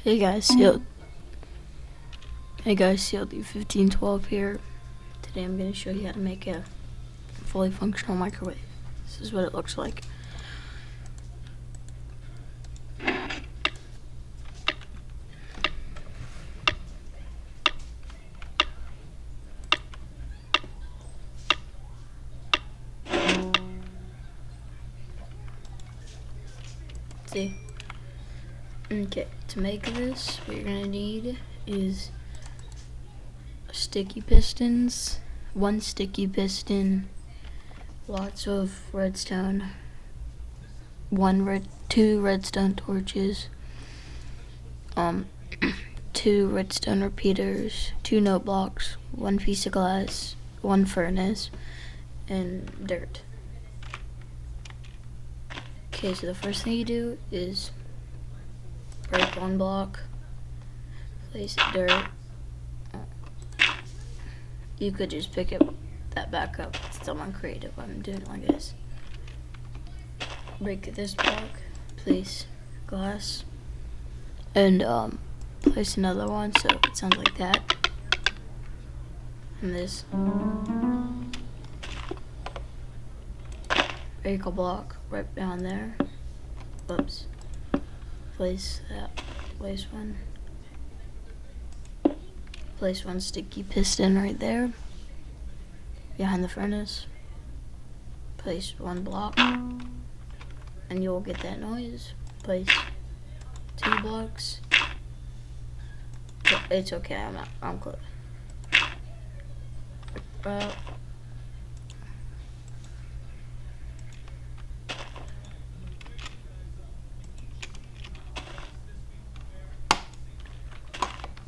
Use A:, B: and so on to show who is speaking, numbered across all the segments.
A: Hey guys, CLD1512 here. Today I'm going to show you how to make a fully functional microwave. This is what it looks like. See? Okay, to make this, what you're going to need is sticky pistons, one sticky piston, lots of redstone, two redstone torches, two redstone repeaters, two note blocks, one piece of glass, one furnace, and dirt. Okay, so the first thing you do is break one block, place dirt. You could just pick that back up. It's still uncreative. I'm doing it like this. Break this block, place glass, and place another one so it sounds like that. And this. Break a block right down there. Oops. Place that. Place one sticky piston right there behind the furnace. Place one block and you'll get that noise. Place two blocks. It's okay, I'm close.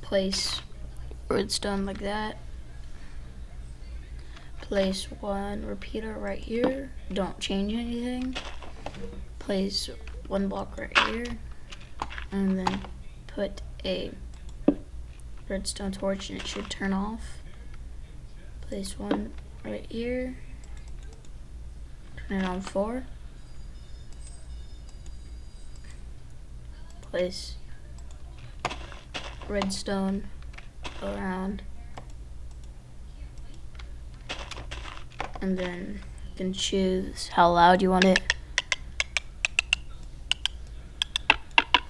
A: Place redstone like that. Place one repeater right here. Don't change anything. Place one block right here. And then put a redstone torch and it should turn off. Place one right here. Turn it on 4. Place redstone around, and then you can choose how loud you want it.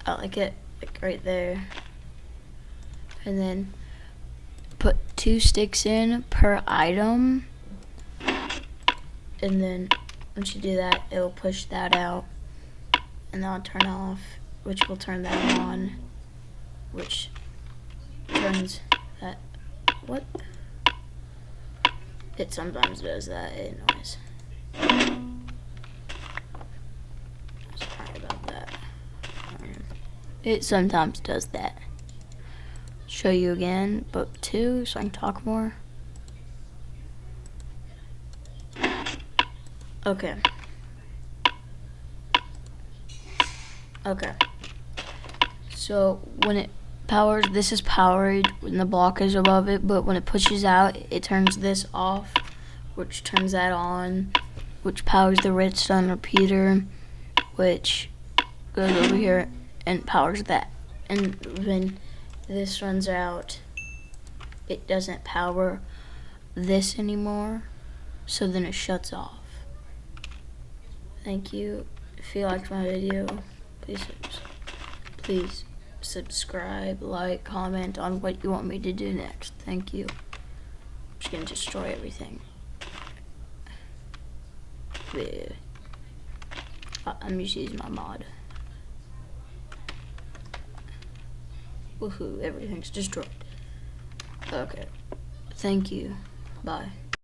A: I like it like right there, and then put 2 sticks in per item, and then once you do that, it will push that out and that'll turn off, which will turn that on, which turns that. What? It sometimes does that. It annoys. Sorry about that. It sometimes does that. Show you again, but 2 so I can talk more. Okay. So when it powers, this is powered when the block is above it, but when it pushes out, it turns this off, which turns that on, which powers the redstone repeater, which goes over here and powers that. And when this runs out, it doesn't power this anymore, so then it shuts off. Thank you. If you liked my video, please subscribe, like, comment on what you want me to do next. Thank you. I'm just gonna destroy everything. I'm just using my mod. Woohoo, everything's destroyed. Okay. Thank you. Bye.